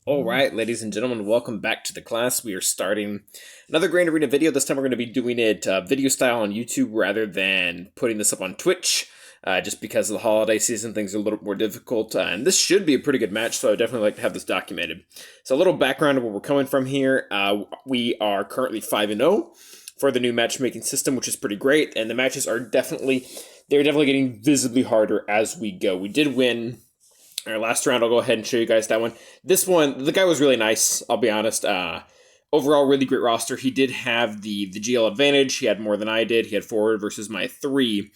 All right, ladies and gentlemen, welcome back to the class. We are starting another Grand Arena video. This time we're going to be doing it video style on YouTube rather than putting this up on Twitch. Just because of the holiday season, things are a little more difficult. And this should be a pretty good match, so I would definitely like to have this documented. So a little background of where we're coming from here. We are currently 5-0 for the new matchmaking system, which is pretty great. And the matches are definitely getting visibly harder as we go. We did win our last round. I'll go ahead and show you guys that one. This one, the guy was really nice, I'll be honest. Overall, really great roster. He did have the GL advantage. He had more than I did. He had forward versus my 3.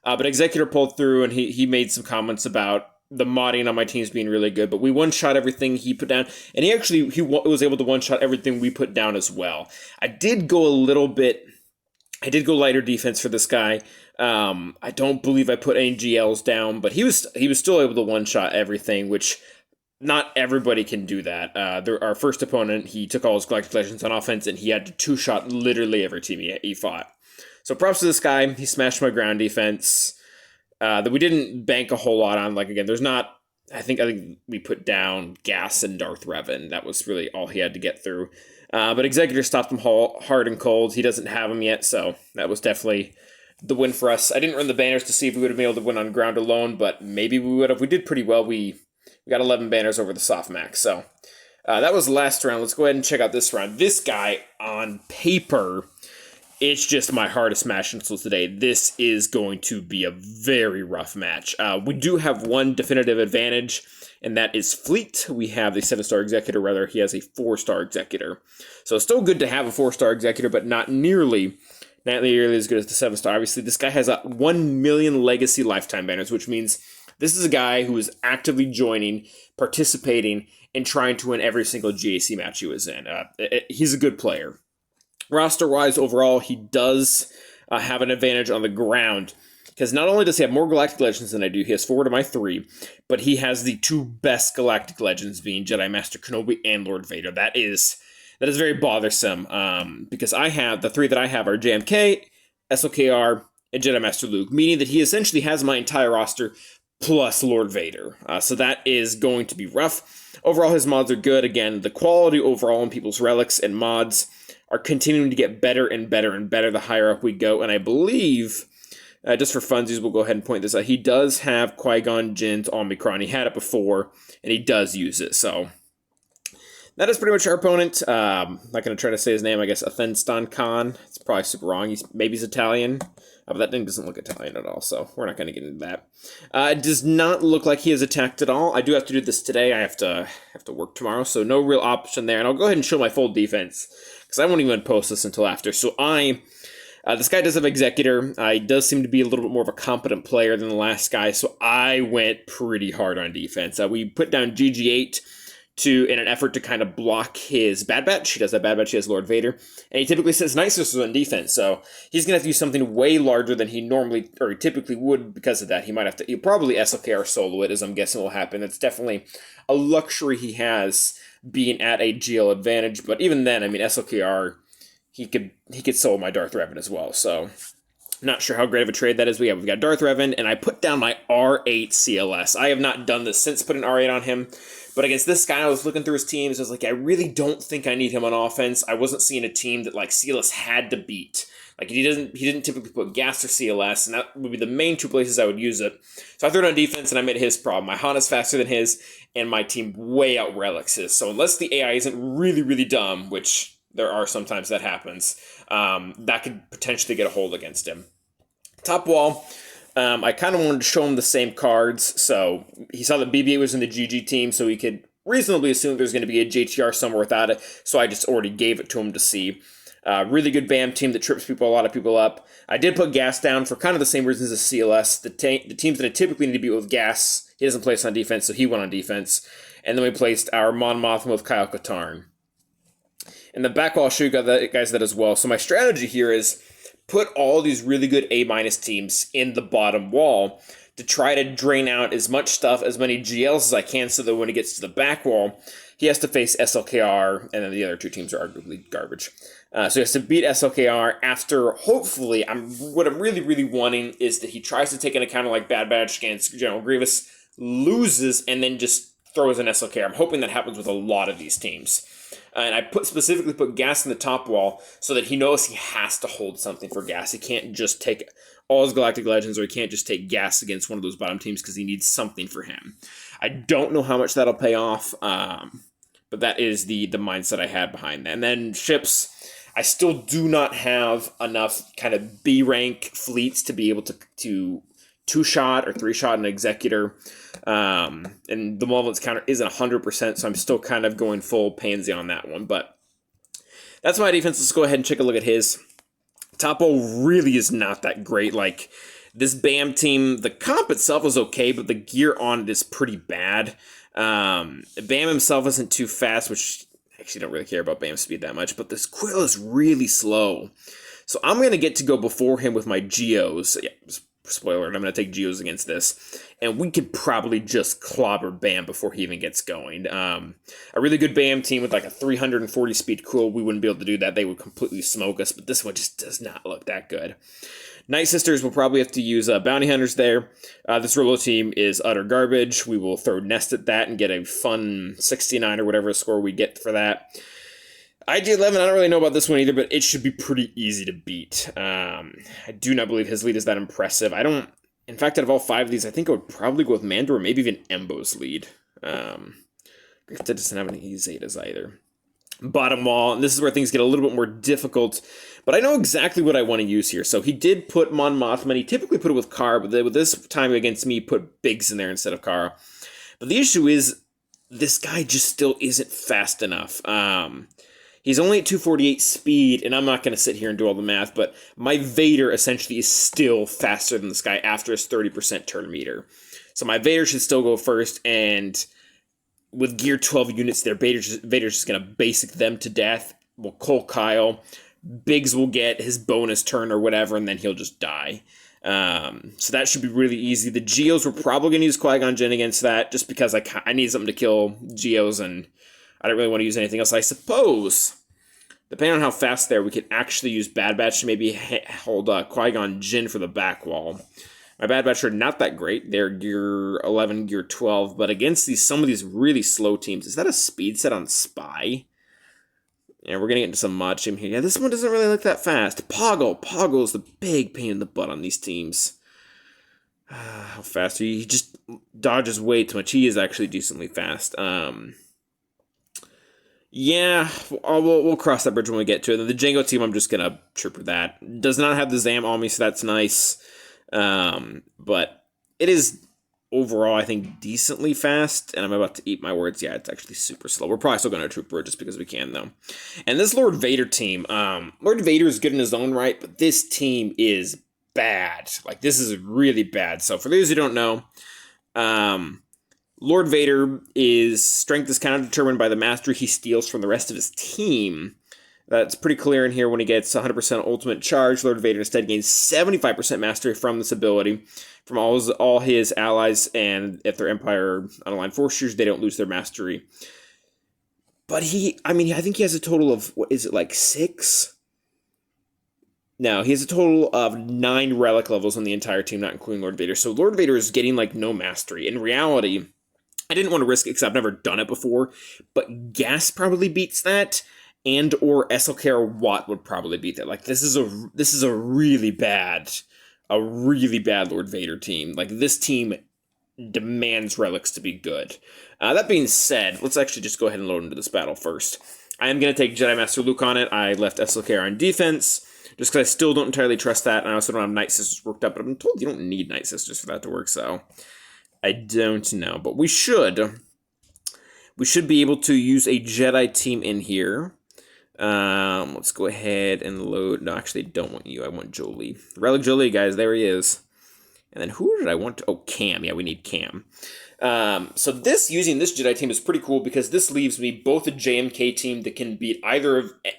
But Executor pulled through, and he made some comments about the modding on my teams being really good. But we one-shot everything he put down, and he was able to one-shot everything we put down as well. I did go lighter defense for this guy. I don't believe I put any GLs down, but he was still able to one-shot everything, which not everybody can do that. Our first opponent, he took all his Galactic Legends on offense, and he had to two-shot literally every team he fought. So props to this guy. He smashed my ground defense that we didn't bank a whole lot on. Like, again, there's not... I think we put down Gas and Darth Revan. That was really all he had to get through. But Executor stopped him hard and cold. He doesn't have him yet, so that was definitely the win for us. I didn't run the banners to see if we would have been able to win on ground alone, but maybe we would have. We did pretty well. We got 11 banners over the softmax. So that was the last round. Let's go ahead and check out this round. This guy, on paper, it's just my hardest match until today. This is going to be a very rough match. We do have one definitive advantage, and that is Fleet. We have the 7-star Executor, rather he has a 4-star Executor. So it's still good to have a 4-star Executor, but not nearly as good as the 7-star. Obviously, this guy has 1 million legacy lifetime banners, which means this is a guy who is actively joining, participating, and trying to win every single GAC match he was in. He's a good player. Roster-wise, overall, he does have an advantage on the ground, because not only does he have more Galactic Legends than I do, he has 4 to my 3, but he has the 2 best Galactic Legends, being Jedi Master Kenobi and Lord Vader. That is very bothersome, because I have, the 3 that I have are JMK, SLKR, and Jedi Master Luke, meaning that he essentially has my entire roster plus Lord Vader. So that is going to be rough. Overall, his mods are good. Again, the quality overall in people's relics and mods are continuing to get better and better and better the higher up we go, and I believe... just for funsies, we'll go ahead and point this out. He does have Qui-Gon Jinn's Omicron. He had it before, and he does use it. So that is pretty much our opponent. I'm not going to try to say his name. I guess Athenstan Khan. It's probably super wrong. Maybe he's Italian. But that thing doesn't look Italian at all, so we're not going to get into that. It does not look like he has attacked at all. I do have to do this today. I have to work tomorrow, so no real option there. And I'll go ahead and show my full defense, because I won't even post this until after. So this guy does have Executor. He does seem to be a little bit more of a competent player than the last guy, so I went pretty hard on defense. We put down GG8 in an effort to kind of block his Bad Batch. He does have Bad Batch, he has Lord Vader, and he typically says Nisus on defense, so he's going to have to do something way larger than he typically would because of that. He'll probably SLKR solo it, as I'm guessing will happen. It's definitely a luxury he has, being at a GL advantage, but even then, I mean, SLKR... He could solo my Darth Revan as well, so not sure how great of a trade that is. We've got Darth Revan, and I put down my R8 CLS. I have not done this since putting R8 on him, but against this guy, I was looking through his teams. I was like, I really don't think I need him on offense. I wasn't seeing a team that like CLS had to beat. Like he didn't typically put Gas or CLS, and that would be the main 2 places I would use it. So I threw it on defense, and I made it his problem. My Han is faster than his, and my team way out relics his. So unless the AI isn't really, really dumb, which there are sometimes that happens, that could potentially get a hold against him. Top wall, I kind of wanted to show him the same cards, so he saw that BB-8 was in the GG team, so he could reasonably assume there's going to be a JTR somewhere without it, so I just already gave it to him to see. Really good BAM team that trips a lot of people up. I did put Gas down for kind of the same reasons as CLS. The teams that I typically need to beat with Gas, he doesn't place on defense, so he went on defense. And then we placed our Mon Mothma with Kyle Katarn. In the back wall, I'll show you guys that as well. So my strategy here is put all these really good A- teams in the bottom wall to try to drain out as much stuff, as many GLs as I can, so that when he gets to the back wall, he has to face SLKR, and then the other 2 teams are arguably garbage. So he has to beat SLKR after, hopefully, what I'm really, really wanting is that he tries to take an encounter like Bad Batch against General Grievous, loses, and then just throws an SLK. I'm hoping that happens with a lot of these teams. And I specifically put gas in the top wall so that he knows he has to hold something for gas. He can't just take all his Galactic Legends, or he can't just take gas against one of those bottom teams because he needs something for him. I don't know how much that'll pay off, but that is the mindset I had behind that. And then ships, I still do not have enough kind of B rank fleets to be able to 2-shot or 3-shot an Executor. And the malevolence counter isn't 100%, so I'm still kind of going full pansy on that one. But that's my defense. Let's go ahead and take a look at his. Topo really is not that great. Like, this BAM team, the comp itself is okay, but the gear on it is pretty bad. BAM himself isn't too fast, which I actually don't really care about BAM speed that much, but this Quill is really slow. So I'm going to get to go before him with my Geos. Yeah, spoiler, I'm going to take Geos against this. And we could probably just clobber BAM before he even gets going. A really good BAM team with like a 340 speed Quill, we wouldn't be able to do that. They would completely smoke us, but this one just does not look that good. Night Sisters will probably have to use Bounty Hunters there. This Rolo team is utter garbage. We will throw Nest at that and get a fun 69 or whatever score we get for that. IG-11, I don't really know about this one either, but it should be pretty easy to beat. I do not believe his lead is that impressive. In fact, out of all 5 of these, I think I would probably go with Mando or maybe even Embo's lead. Grievous doesn't have any Zetas either. Bottom wall, and this is where things get a little bit more difficult, but I know exactly what I want to use here. So he did put Mon Mothma, he typically put it with Kara, but with this time against me, put Biggs in there instead of Kara. But the issue is, this guy just still isn't fast enough. He's only at 248 speed, and I'm not going to sit here and do all the math, but my Vader essentially is still faster than this guy after his 30% turn meter. So my Vader should still go first, and with gear 12 units there, Vader's just going to basic them to death. We'll Cole Kyle. Biggs will get his bonus turn or whatever, and then he'll just die. So that should be really easy. The Geos, we're probably going to use Qui-Gon Jinn against that, just because I need something to kill Geos, and I don't really want to use anything else. I suppose, depending on how fast they are, we could actually use Bad Batch to maybe hold Qui-Gon Jinn for the back wall. My Bad Batch are not that great. They're gear 11, gear 12, but against some of these really slow teams, is that a speed set on Spy? Yeah, we're going to get into some mod shame here. Yeah, this one doesn't really look that fast. Poggle is the big pain in the butt on these teams. How fast are you? He just dodges way too much. He is actually decently fast. Yeah, we'll cross that bridge when we get to it. The Django team, I'm just going to trooper that. Does not have the Zam on me, so that's nice. But it is overall, I think, decently fast, and I'm about to eat my words. Yeah, it's actually super slow. We're probably still going to trooper it just because we can, though. And this Lord Vader team, Lord Vader is good in his own right, but this team is bad. Like, this is really bad. So for those who don't know, Lord Vader strength is kind of determined by the mastery he steals from the rest of his team. That's pretty clear in here. When he gets 100% ultimate charge, Lord Vader instead gains 75% mastery from this ability from all his allies, and if they're Empire unaligned forces, they don't lose their mastery. But I think he has a total of, what is it, like 6? No, he has a total of 9 relic levels on the entire team, not including Lord Vader. So Lord Vader is getting, like, no mastery. In reality, I didn't want to risk it because I've never done it before, but Gas probably beats that, and or SLK or Watt would probably beat that. Like, this is a really bad Lord Vader team. Like, this team demands relics to be good. That being said, let's actually just go ahead and load into this battle first. I am going to take Jedi Master Luke on it. I left SLK on defense, just because I still don't entirely trust that, and I also don't have Night Sisters worked up, but I'm told you don't need Night Sisters for that to work, so I don't know. But we should be able to use a Jedi team in here. Let's go ahead and load. No, actually, I don't want you. I want Jolie. Relic Jolie, guys. There he is. And then who did I want to? Oh, Cam. Yeah, we need Cam. So using this Jedi team is pretty cool because this leaves me both a JMK team that can beat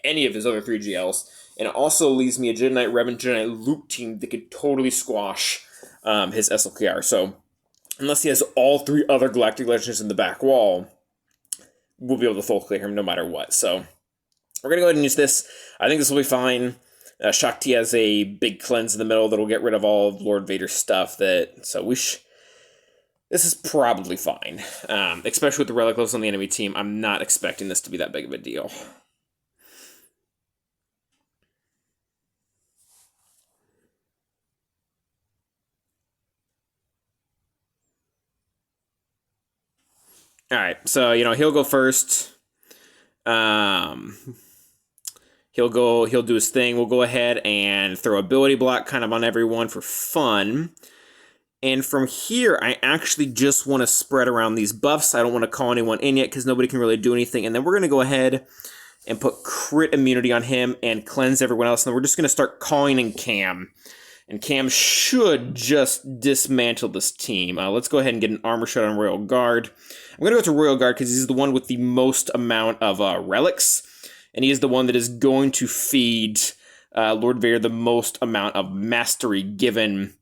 any of his other 3 GLs, and it also leaves me a Jedi Knight Revan, Jedi Knight Luke team that could totally squash his SLKR. So unless he has all 3 other Galactic Legends in the back wall, we'll be able to full clear him no matter what. So we're going to go ahead and use this. I think this will be fine. Shakti has a big cleanse in the middle that'll get rid of all of Lord Vader's stuff. So this This is probably fine, especially with the relic levels on the enemy team. I'm not expecting this to be that big of a deal. All right, so he'll go first. He'll do his thing. We'll go ahead and throw ability block kind of on everyone for fun. And from here, I actually just want to spread around these buffs. I don't want to call anyone in yet because nobody can really do anything. And then we're going to go ahead and put crit immunity on him and cleanse everyone else. And then we're just going to start calling in Cam. And Cam should just dismantle this team. Let's go ahead and get an armor shot on Royal Guard. I'm going to go to Royal Guard because he's the one with the most amount of relics. And he is the one that is going to feed Lord Vader the most amount of mastery given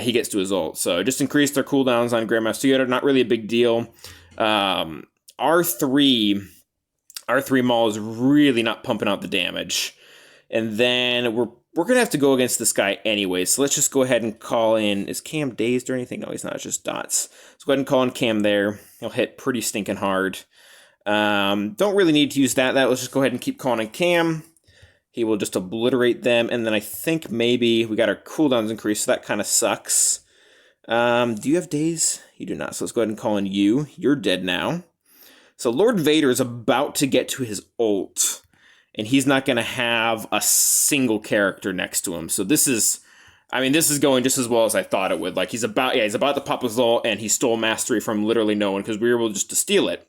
he gets to his ult. So just increase their cooldowns on Grandmaster Yoda. Not really a big deal. R3 Maul is really not pumping out the damage. And then we're going to have to go against this guy anyway. So let's just go ahead and call in... Is Cam dazed or anything? No, he's not. It's just dots. Let's go ahead and call in Cam there. He'll hit pretty stinking hard. Don't really need to use that. Let's just go ahead and keep calling in Cam. He will just obliterate them. And then I think maybe we got our cooldowns increased, so that kind of sucks. Do you have daze? You do not. So let's go ahead and call in you. You're dead now. So Lord Vader is about to get to his ult. And he's not going to have a single character next to him. So this is going just as well as I thought it would. Like, he's about to pop his ult, and he stole mastery from literally no one because we were able just to steal it.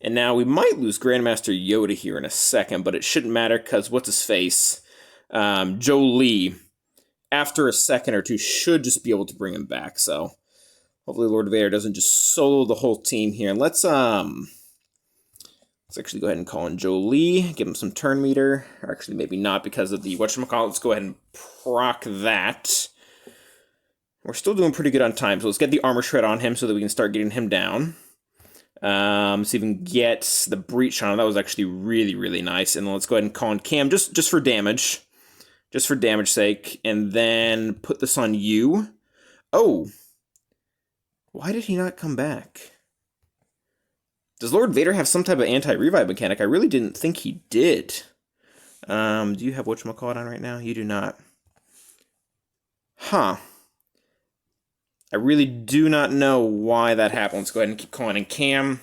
And now we might lose Grandmaster Yoda here in a second, but it shouldn't matter because what's his face? Joe Lee, after a second or two, should just be able to bring him back. So hopefully Lord Vader doesn't just solo the whole team here. And let's actually go ahead and call in Joe Lee, give him some turn meter. Or actually, maybe not because of the whatchamacallit. Let's go ahead and proc that. We're still doing pretty good on time, so let's get the armor shred on him so that we can start getting him down. So even get the breach on him. That was actually really, really nice. And then let's go ahead and call in Cam just for damage. Just for damage sake. And then put this on you. Oh. Why did he not come back? Does Lord Vader have some type of anti-revive mechanic? I really didn't think he did. Do you have whatchamacallit on right now? You do not. Huh. I really do not know why that happened. Let's go ahead and keep calling in Cam.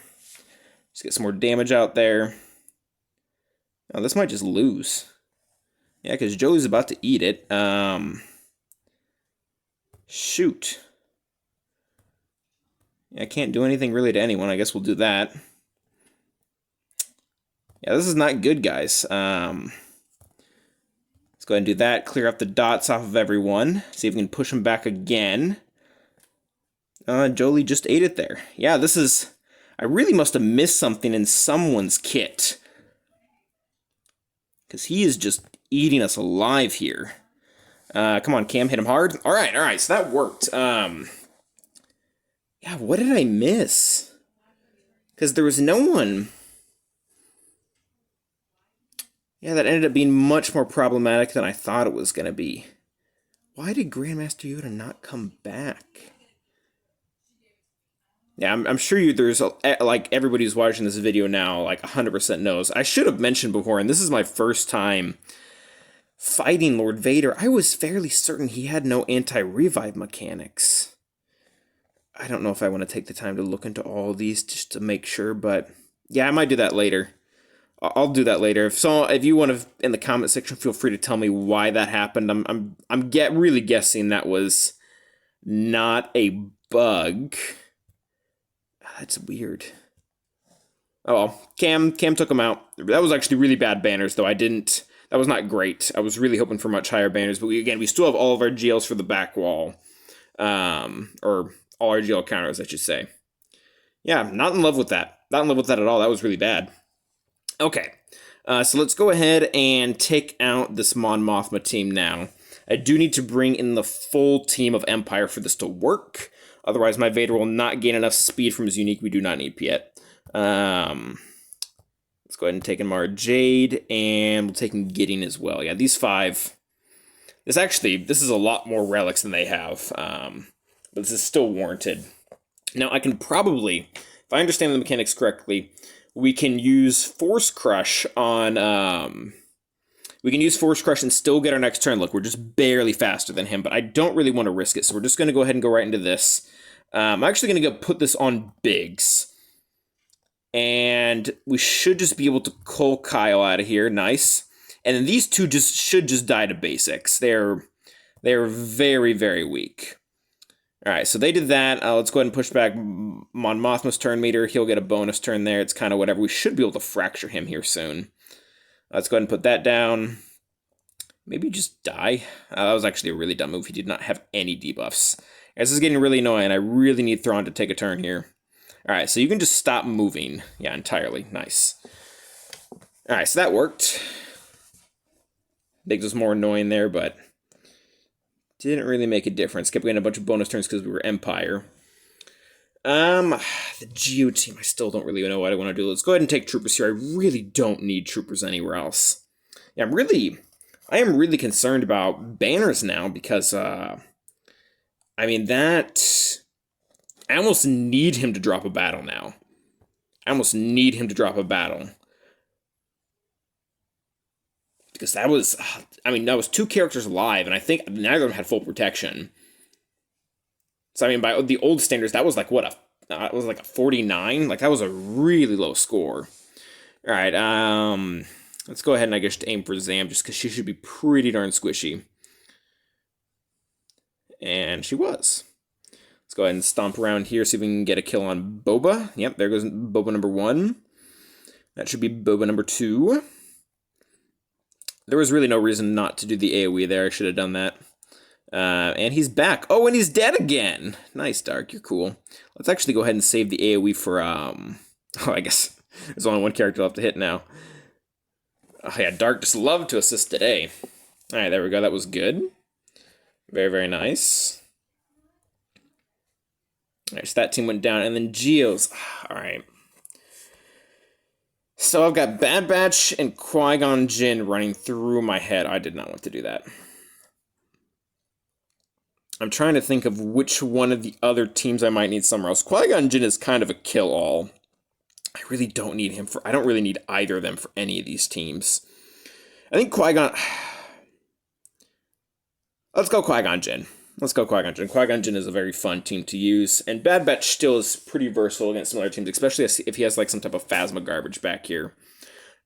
Let's get some more damage out there. Oh, this might just lose. Yeah, because Joey's about to eat it. Shoot. I can't do anything really to anyone. I guess we'll do that. Yeah, this is not good, guys. Let's go ahead and do that. Clear up the dots off of everyone. See if we can push them back again. Jolie just ate it there. Yeah, this is... I really must have missed something in someone's kit. Because he is just eating us alive here. Come on, Cam, hit him hard. All right, so that worked. Yeah, what did I miss? Because there was no one. Yeah, that ended up being much more problematic than I thought it was going to be. Why did Grandmaster Yoda not come back? Yeah, I'm sure there's, like, everybody who's watching this video now, like, 100% knows. I should have mentioned before, and this is my first time fighting Lord Vader. I was fairly certain he had no anti-revive mechanics. I don't know if I want to take the time to look into all of these just to make sure, but yeah, I might do that later. I'll do that later. If you want to, in the comment section, feel free to tell me why that happened. I'm really guessing that was not a bug. That's weird. Oh well, Cam took him out. That was actually really bad banners, though. That was not great. I was really hoping for much higher banners, but we still have all of our GLs for the back wall. Or all our GL counters, I should say. Yeah, not in love with that. Not in love with that at all. That was really bad. Okay, so let's go ahead and take out this Mon Mothma team now. I do need to bring in the full team of Empire for this to work. Otherwise, my Vader will not gain enough speed from his unique. We do not need Piet. Let's go ahead and take in Mara Jade, and we'll take in Gideon as well. Yeah, these 5... This is a lot more relics than they have. but this is still warranted. Now, I can probably, if I understand the mechanics correctly, we can use Force Crush on, we can use Force Crush and still get our next turn. Look, we're just barely faster than him, but I don't really want to risk it, so we're just going to go ahead and go right into this. I'm actually going to go put this on Biggs. And we should just be able to cull Kyle out of here. Nice. And then these two should just die to basics. They're very, very weak. All right, so they did that. Let's go ahead and push back Mon Mothma's turn meter. He'll get a bonus turn there. It's kind of whatever. We should be able to fracture him here soon. Let's go ahead and put that down. Maybe just die. That was actually a really dumb move. He did not have any debuffs. This is getting really annoying. I really need Thrawn to take a turn here. All right, so you can just stop moving. Yeah, entirely. Nice. All right, so that worked. Biggs was more annoying there, but didn't really make a difference. Kept getting a bunch of bonus turns because we were Empire. The Geo team, I still don't really know what I want to do. Let's go ahead and take Troopers here. I really don't need Troopers anywhere else. Yeah, I am really concerned about banners now because, I mean, I almost need him to drop a battle now. I almost need him to drop a battle. Because that was, that was 2 characters alive, and I think neither of them had full protection. So, I mean, by the old standards, that was like, what, it was like a 49? Like, that was a really low score. All right, let's go ahead and I guess aim for Zam, just because she should be pretty darn squishy. And she was. Let's go ahead and stomp around here, see if we can get a kill on Boba. Yep, there goes Boba number 1. That should be Boba number 2. There was really no reason not to do the AoE there. I should have done that. And he's back. Oh, and he's dead again. Nice, Dark. You're cool. Let's actually go ahead and save the AoE for, oh, I guess there's only 1 character left to hit now. Oh, yeah, Dark just loved to assist today. All right, there we go. That was good. Very, very nice. All right, so that team went down. And then Geo's. All right. So I've got Bad Batch and Qui-Gon Jinn running through my head. I did not want to do that. I'm trying to think of which one of the other teams I might need somewhere else. Qui-Gon Jinn is kind of a kill-all. I really don't need him for... I don't really need either of them for any of these teams. I think Qui-Gon... Let's go Qui-Gon Jinn. Let's go Qui-Gon Jinn. Qui-Gon Jinn is a very fun team to use. And Bad Batch still is pretty versatile against some other teams, especially if he has like some type of Phasma garbage back here.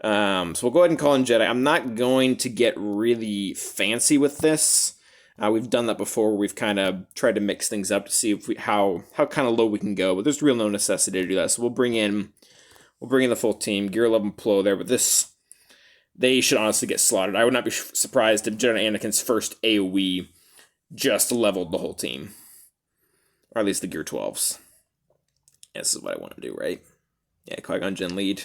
So we'll go ahead and call in Jedi. I'm not going to get really fancy with this. We've done that before. We've kind of tried to mix things up to see if how kind of low we can go, but there's real no necessity to do that. So we'll bring in the full team. Gear 11 Plo there, but they should honestly get slaughtered. I would not be surprised if Jedi Anakin's first AoE just leveled the whole team. Or at least the Gear 12s. Yeah, this is what I want to do, right? Yeah, Qui-Gon Jinn lead.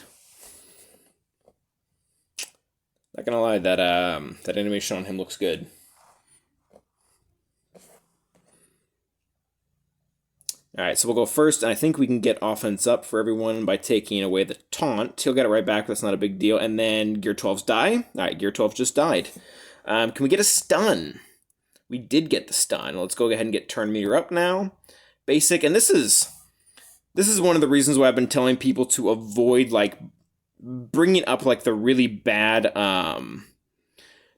Not gonna lie, that animation on him looks good. Alright, so we'll go first, and I think we can get offense up for everyone by taking away the taunt. He'll get it right back, that's not a big deal. And then Gear 12s die. Alright, Gear 12 just died. Can we get a stun? We did get the stun. Let's go ahead and get turn meter up now. Basic, and this is one of the reasons why I've been telling people to avoid, like, bringing up, like, the really bad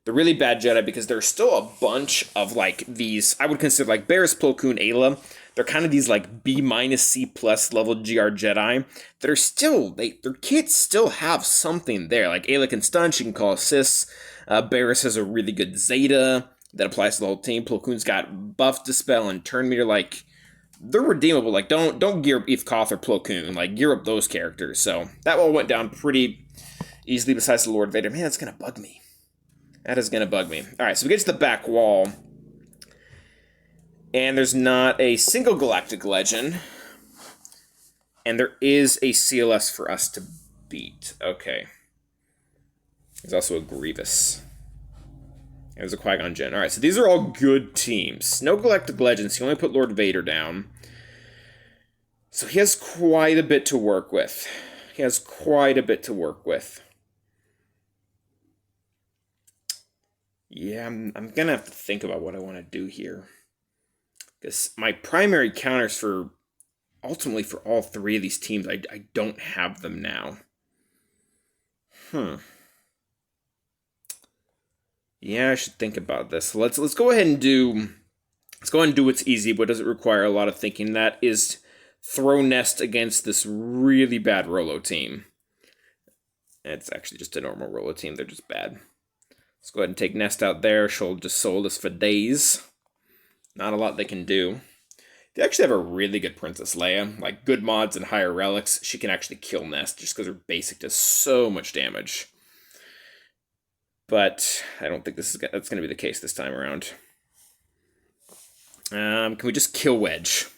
Jedi, because there's still a bunch of, like, these, I would consider, like, Barriss, Plo Koon, Ayla. They're kind of these, like, B- C+ level GR Jedi that are still, their kits still have something there. Like, Ayla can stun, she can call assists. Barriss has a really good Zeta that applies to the whole team. Plo Koon's got buff dispel and turn meter. Like, they're redeemable. Like, don't gear up Eve Koth or Plo Koon. Like, gear up those characters. So that all went down pretty easily besides the Lord Vader. Man, that's gonna bug me. That is gonna bug me. All right, so we get to the back wall, and there's not a single Galactic Legend, and there is a CLS for us to beat. Okay. There's also a Grievous. There's a Qui-Gon Jinn. Alright, so these are all good teams. No Galactic Legends. He only put Lord Vader down. So he has quite a bit to work with. Yeah, I'm gonna have to think about what I want to do here. Because my primary counters for, ultimately for all three of these teams, I don't have them now. Yeah, I should think about this. So let's go ahead and do what's easy, but doesn't require a lot of thinking. That is throw Nest against this really bad Rolo team. It's actually just a normal Rolo team. They're just bad. Let's go ahead and take Nest out there. She'll just soul us for days. Not a lot they can do. They actually have a really good Princess Leia. Like, good mods and higher relics. She can actually kill Nest just because her basic does so much damage. But I don't think that's going to be the case this time around. Can we just kill Wedge?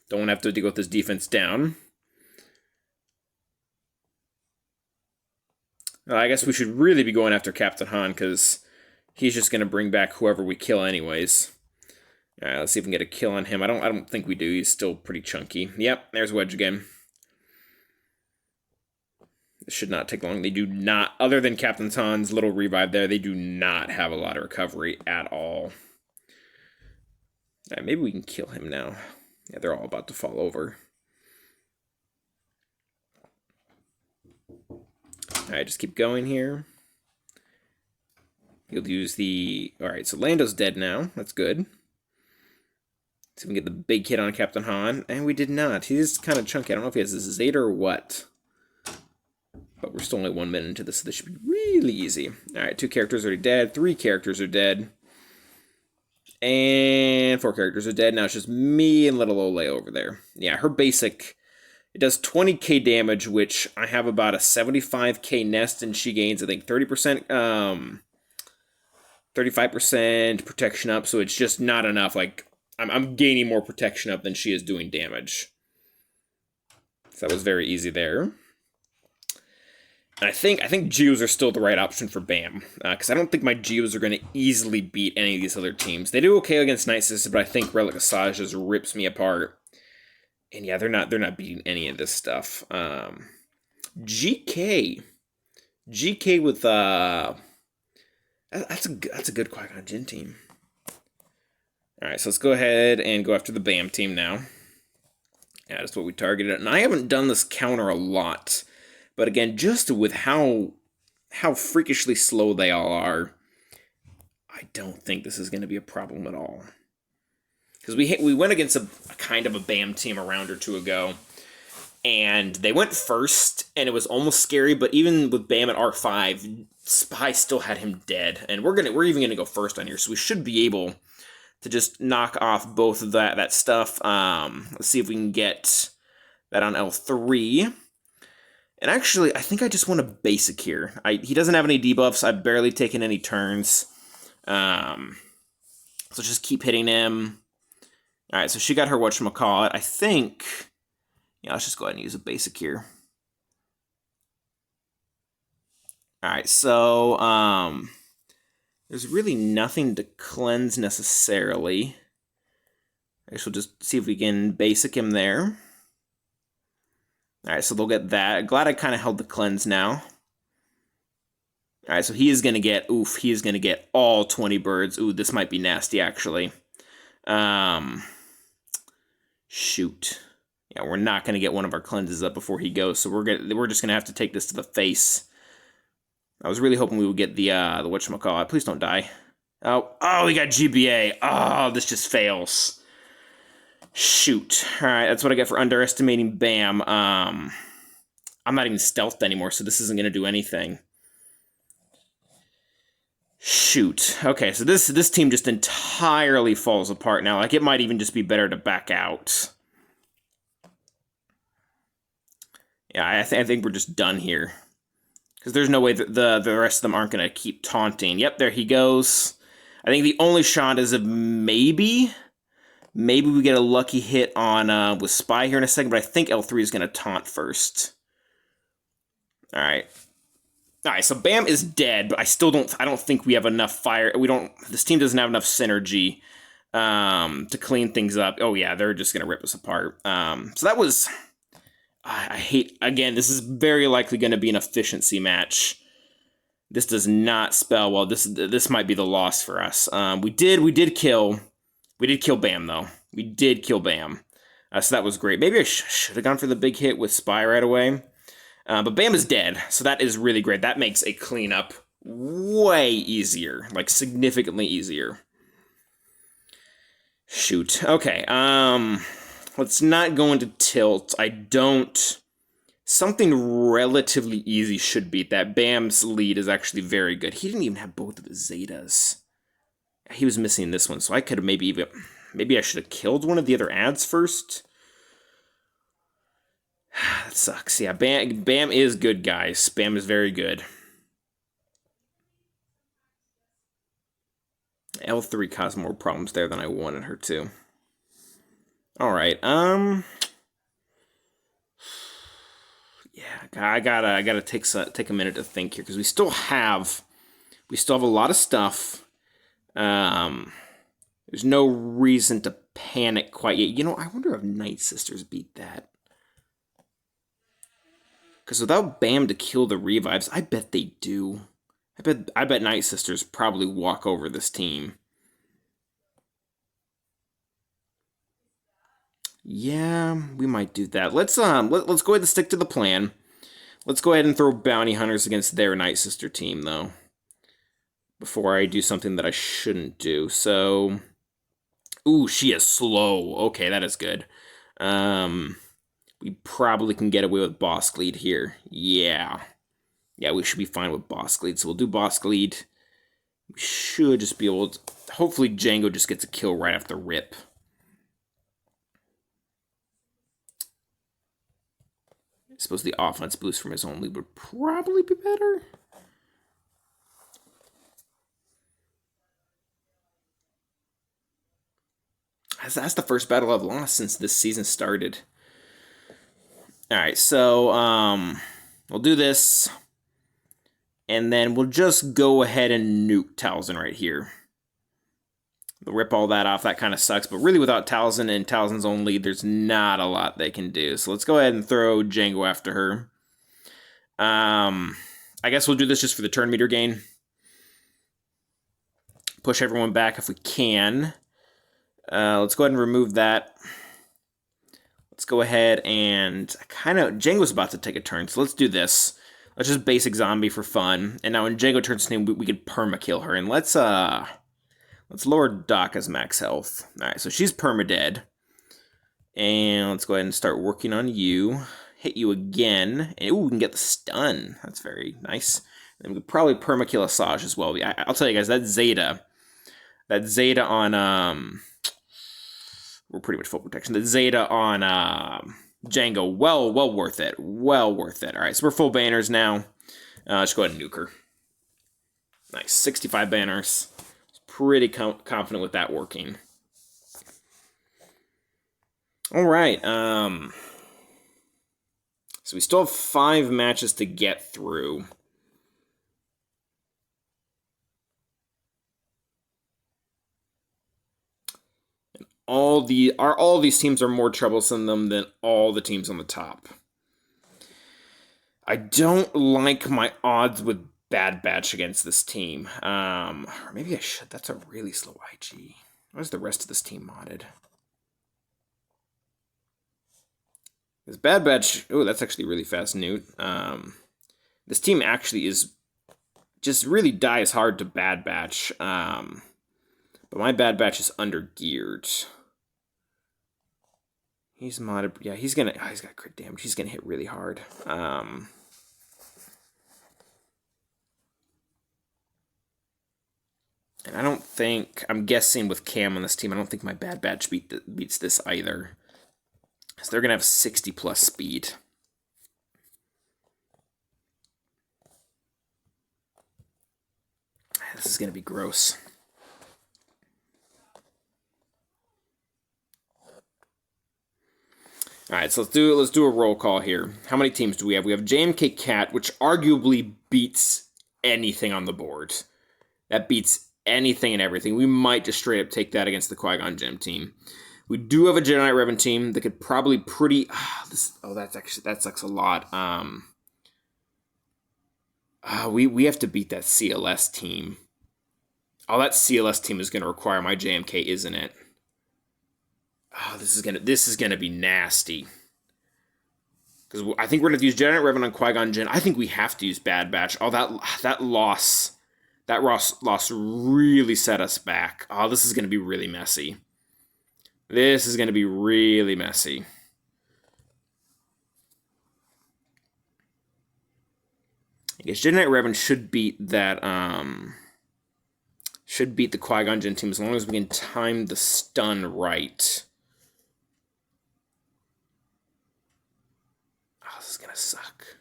Don't want to have to deal with this defense down. I guess we should really be going after Captain Han, because he's just going to bring back whoever we kill anyways. Alright, let's see if we can get a kill on him. I don't think we do. He's still pretty chunky. Yep, there's Wedge again. This should not take long. They do not, other than Captain Han's little revive there, they do not have a lot of recovery at all. Alright, maybe we can kill him now. Yeah, they're all about to fall over. Alright, just keep going here. You'll use the... Alright, so Lando's dead now. That's good. So we can get the big hit on Captain Han. And we did not. He's kind of chunky. I don't know if he has a Zeta or what. But we're still only 1 minute into this, so this should be really easy. Alright, 2 characters are already dead. 3 characters are dead. And 4 characters are dead. Now it's just me and little Ole over there. Yeah, her basic... It does 20k damage, which I have about a 75k nest, and she gains, I think, 30%, 35% protection up, so it's just not enough. Like, I'm gaining more protection up than she is doing damage. So that was very easy there. And I think Geos are still the right option for Bam, because I don't think my Geos are going to easily beat any of these other teams. They do okay against Night Sister, but I think Relic Asajj just rips me apart. And yeah, they're not beating any of this stuff. GK with that's a good Qui-Gon Jinn team. All right, so let's go ahead and go after the Bam team now. Yeah, that's what we targeted. And I haven't done this counter a lot, but again, just with how freakishly slow they all are, I don't think this is going to be a problem at all. Because we went against a kind of a BAM team a round or two ago, and they went first, and it was almost scary. But even with BAM at R5, Spy still had him dead, and we're even gonna go first on here, so we should be able to just knock off both of that stuff. Let's see if we can get that on L3. And actually, I think I just want a basic here. He doesn't have any debuffs. I've barely taken any turns, so just keep hitting him. All right, so she got her whatchamacallit. I think, yeah, let's just go ahead and use a basic here. All right, so there's really nothing to cleanse necessarily. I guess we'll just see if we can basic him there. All right, so they'll get that. Glad I kind of held the cleanse now. All right, so he is going to get, he is going to get all 20 birds. Ooh, this might be nasty, actually. Shoot. Yeah, we're not going to get one of our cleanses up before he goes, so we're just going to have to take this to the face. I was really hoping we would get the whatchamacallit. Please don't die. Oh, we got GBA. Oh, this just fails. Shoot. All right, that's what I get for underestimating Bam. I'm not even stealthed anymore, so this isn't going to do anything. Shoot. Okay, so this team just entirely falls apart now. Like, it might even just be better to back out. Yeah, I think we're just done here. Because there's no way that the rest of them aren't going to keep taunting. Yep, there he goes. I think the only shot is of maybe we get a lucky hit on with Spy here in a second, but I think L3 is going to taunt first. All right. All right, so Bam is dead, but I don't think we have enough fire. This team doesn't have enough synergy to clean things up. Oh yeah, they're just gonna rip us apart. So that was, I hate, again, this is very likely gonna be an efficiency match. This does not spell well. This might be the loss for us. We did kill Bam though. We did kill Bam. So that was great. Maybe I should have gone for the big hit with Spy right away. But Bam is dead, so that is really great. That makes a cleanup way easier, like significantly easier. Shoot. Okay, let's not go into tilt. I don't... Something relatively easy should beat that. Bam's lead is actually very good. He didn't even have both of his Zetas. He was missing this one, so I could have maybe I should have killed one of the other ads first. That sucks. Yeah, Bam is good, guys. Bam is very good. L3 caused more problems there than I wanted her to. Alright, yeah, I gotta take a minute to think here, because we still have a lot of stuff. There's no reason to panic quite yet. You know, I wonder if Night Sisters beat that. Because without Bam to kill the revives, I bet they do. I bet Night Sisters probably walk over this team. Yeah, we might do that. Let's go ahead and stick to the plan. Let's go ahead and throw Bounty Hunters against their Night Sister team, though, before I do something that I shouldn't do. So, ooh, she is slow. Okay, that is good. We probably can get away with Boss Lead here. Yeah, we should be fine with Boss Lead. So we'll do Boss Lead. We should just be able to... Hopefully Django just gets a kill right off the rip. I suppose the offense boost from his own lead would probably be better. That's the first battle I've lost since this season started. Alright, so we'll do this. And then we'll just go ahead and nuke Talzin right here. We'll rip all that off. That kind of sucks. But really, without Talzin and Talzin's own lead, there's not a lot they can do. So let's go ahead and throw Django after her. I guess we'll do this just for the turn meter gain. Push everyone back if we can. Let's go ahead and remove that. Let's go ahead and Django's about to take a turn, so let's do this. Let's just basic zombie for fun. And now when Django turns to name, we can perma-kill her. And let's lower Daka's max health. Alright, so she's perma-dead. And let's go ahead and start working on you. Hit you again. And ooh, we can get the stun. That's very nice. And we could probably perma-kill Asajj as well. I'll tell you guys, that Zeta on, we're pretty much full protection. The Zeta on Django, well worth it. Well worth it. All right, so we're full banners now. Let's go ahead and nuke her. Nice, 65 banners. Pretty confident with that working. All right. So we still have 5 matches to get through. All these teams are more troublesome than all the teams on the top. I don't like my odds with Bad Batch against this team. Or maybe I should. That's a really slow IG. Where's the rest of this team modded? This Bad Batch... Oh, that's actually really fast, Newt. This team actually is... just really dies hard to Bad Batch. But my Bad Batch is under-geared. He's modded... Yeah, he's gonna... Oh, he's got crit damage. He's gonna hit really hard. And I don't think... I'm guessing with Cam on this team, I don't think my Bad Batch beats this either. So they're gonna have 60-plus speed. This is gonna be gross. All right, so let's do a roll call here. How many teams do we have? We have JMK Cat, which arguably beats anything on the board. That beats anything and everything. We might just straight up take that against the Qui-Gon Jinn team. We do have a Jedi Knight Revan team that could probably that sucks a lot. We have to beat that CLS team. Oh, that CLS team is going to require my JMK, isn't it? Oh, this is gonna be nasty. Because I think we're gonna use Jedi Knight Revan on Qui-Gon Jinn. I think we have to use Bad Batch. Oh, that loss. That loss really set us back. Oh, this is gonna be really messy. This is gonna be really messy. I guess Jedi Knight Revan should beat that, should beat the Qui-Gon Jinn team as long as we can time the stun right. Oh, this is gonna suck.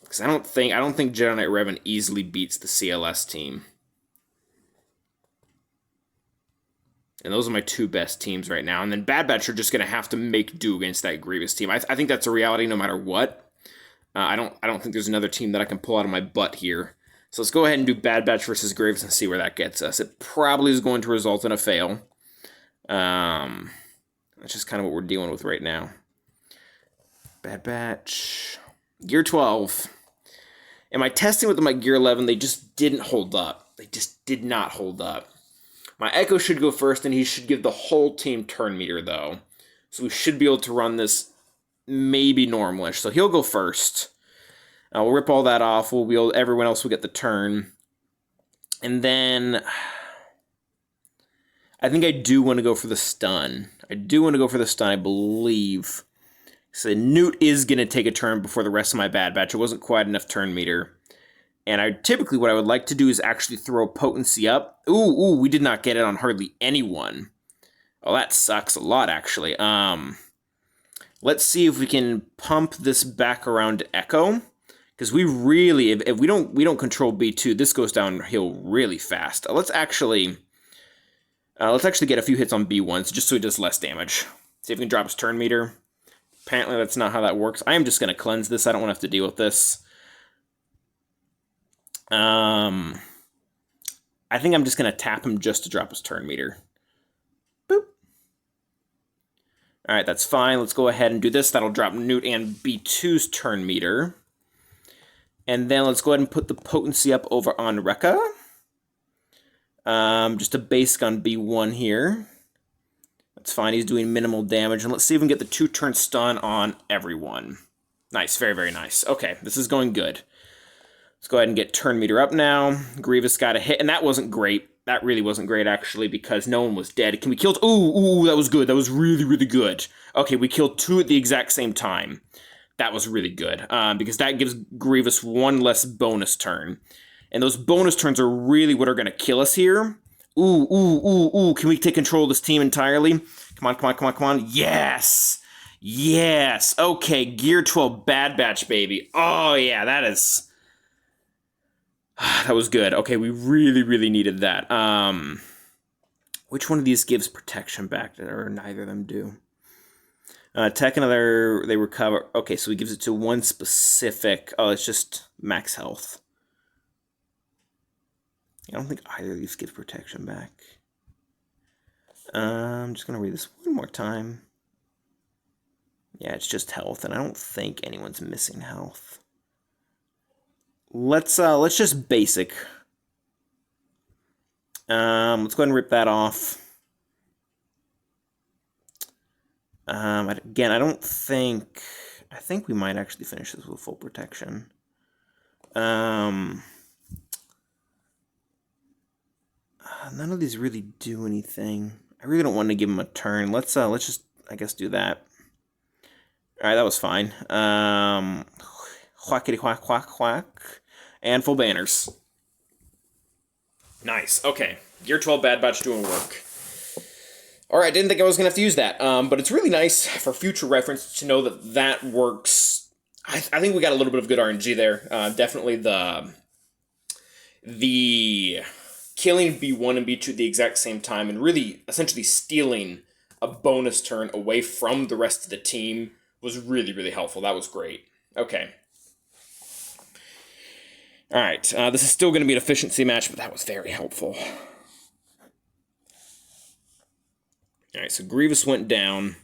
Because I don't think Jedi Knight Revan easily beats the CLS team. And those are my two best teams right now. And then Bad Batch are just gonna have to make do against that Grievous team. I think that's a reality no matter what. I don't think there's another team that I can pull out of my butt here. So let's go ahead and do Bad Batch versus Grievous and see where that gets us. It probably is going to result in a fail. That's just kind of what we're dealing with right now. Bad Batch. Gear 12. Am I testing with them at Gear 11? They just didn't hold up. They just did not hold up. My Echo should go first, and he should give the whole team turn meter, though. So we should be able to run this maybe normalish. So he'll go first. We'll rip all that off. Everyone else will get the turn. And then I think I do want to go for the stun. I believe. So Newt is going to take a turn before the rest of my Bad Batch. It wasn't quite enough turn meter. And typically what I would like to do is actually throw potency up. Ooh, we did not get it on hardly anyone. Oh, that sucks a lot, actually. Let's see if we can pump this back around to Echo. Because we really, if we don't control B2, this goes downhill really fast. Let's actually get a few hits on B1 just so it does less damage. See if we can drop his turn meter. Apparently that's not how that works. I am just going to cleanse this. I don't want to have to deal with this. I think I'm just going to tap him just to drop his turn meter. Boop. All right, that's fine. Let's go ahead and do this. That'll drop Newt and B2's turn meter. And then let's go ahead and put the potency up over on Rekka. Just a basic on B1 here. That's fine. He's doing minimal damage. And let's see if we can get the 2-turn stun on everyone. Nice. Very, very nice. Okay, this is going good. Let's go ahead and get turn meter up now. Grievous got a hit, and that wasn't great. That really wasn't great, actually, because no one was dead. Can we kill... Ooh, that was good. That was really, really good. Okay, we killed 2 at the exact same time. That was really good, because that gives Grievous 1 less bonus turn. And those bonus turns are really what are going to kill us here. Ooh. Can we take control of this team entirely? Come on. Yes! Yes! Okay, Gear 12 Bad Batch, baby. Oh, yeah, that is... That was good. Okay, we really, really needed that. Which one of these gives protection back? Or neither of them do. Tech another, they recover. Okay, so he gives it to one specific. Oh, it's just max health. I don't think either of these gives protection back. I'm just going to read this one more time. Yeah, it's just health, and I don't think anyone's missing health. Let's just basic. Let's go ahead and rip that off. Again, I think we might actually finish this with full protection. None of these really do anything. I really don't want to give him a turn. Let's just, I guess, do that. All right, that was fine. Whackity whack. And full banners. Nice. Okay. Gear 12 Bad Batch doing work. Alright, didn't think I was going to have to use that. But it's really nice for future reference to know that that works. I think we got a little bit of good RNG there. Definitely the killing B1 and B2 at the exact same time and really essentially stealing a bonus turn away from the rest of the team was really, really helpful. That was great. Okay. Alright, this is still going to be an efficiency match, but that was very helpful. Alright, so Grievous went down.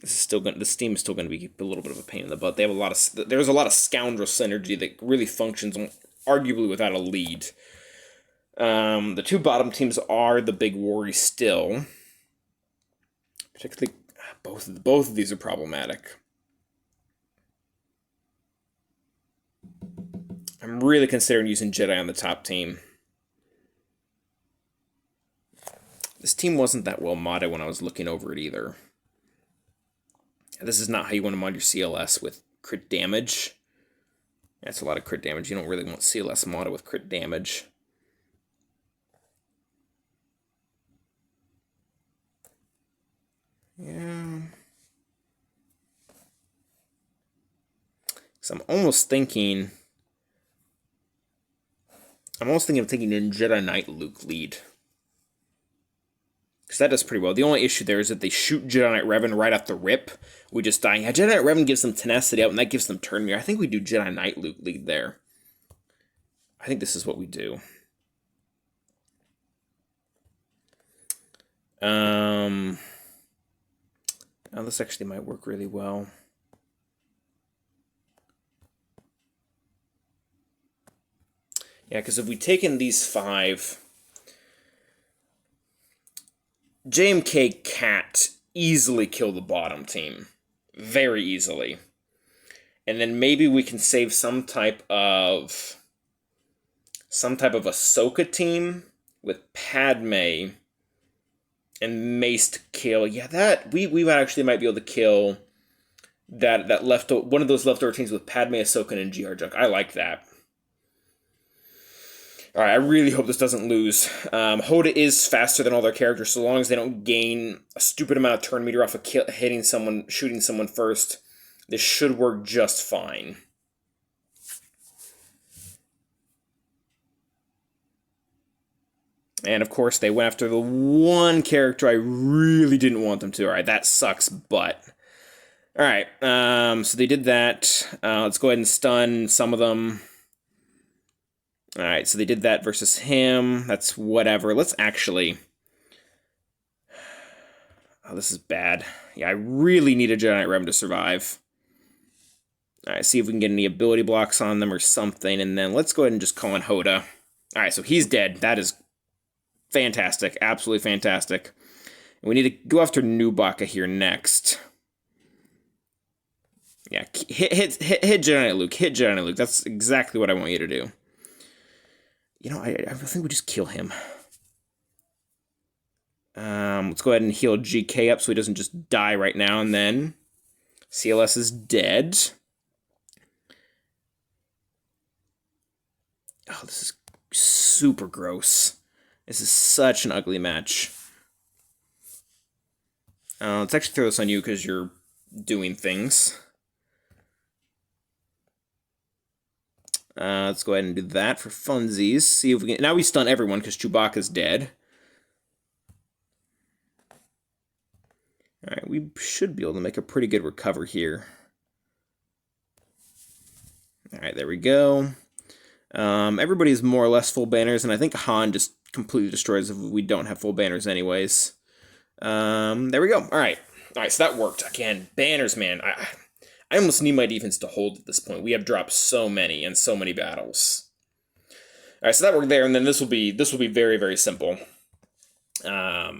This team is still going to be a little bit of a pain in the butt. They have there's a lot of scoundrel synergy that really functions arguably without a lead. The two bottom teams are the big worry still. Particularly, both of these are problematic. I'm really considering using Jedi on the top team. This team wasn't that well modded when I was looking over it either. This is not how you want to mod your CLS with crit damage. That's a lot of crit damage. You don't really want CLS modded with crit damage. Yeah. So I'm almost thinking of taking in Jedi Knight Luke lead. Because that does pretty well. The only issue there is that they shoot Jedi Knight Revan right off the rip. We just die. Yeah, Jedi Knight Revan gives them tenacity out, and that gives them turn mirror. I think we do Jedi Knight Luke lead there. I think this is what we do. Oh, this actually might work really well. Yeah, because if we take in these 5... JMK Cat easily kill the bottom team. Very easily. And then maybe we can save some type of Ahsoka team with Padme and Mace to kill. Yeah, that we actually might be able to kill that one of those leftover teams with Padme, Ahsoka, and GR Junk. I like that. Alright, I really hope this doesn't lose. Hoda is faster than all their characters, so long as they don't gain a stupid amount of turn meter off of shooting someone first, this should work just fine. And of course, they went after the one character I really didn't want them to. Alright, that sucks, but... Alright, so they did that. Let's go ahead and stun some of them. Alright, so they did that versus him. That's whatever. Let's actually... Oh, this is bad. Yeah, I really need a Jedi Knight Revan to survive. Alright, see if we can get any ability blocks on them or something, and then let's go ahead and just call in Hoda. Alright, so he's dead. That is fantastic. Absolutely fantastic. And we need to go after Nubaka here next. Yeah, hit Jedi Knight Luke. Hit Jedi Knight Luke. That's exactly what I want you to do. You know, I think we just kill him. Let's go ahead and heal GK up so he doesn't just die right now and then. CLS is dead. Oh, this is super gross. This is such an ugly match. Let's actually throw this on you because you're doing things. Let's go ahead and do that for funsies. See if we can... Now we stun everyone because Chewbacca's dead. Alright, we should be able to make a pretty good recover here. Alright, there we go. Everybody's more or less full banners, and I think Han just completely destroys if we don't have full banners anyways. There we go. Alright. Alright, so that worked. Again, banners, man. I almost need my defense to hold at this point. We have dropped so many in so many battles. All right, so that worked there, and then this will be very, very simple. Yeah,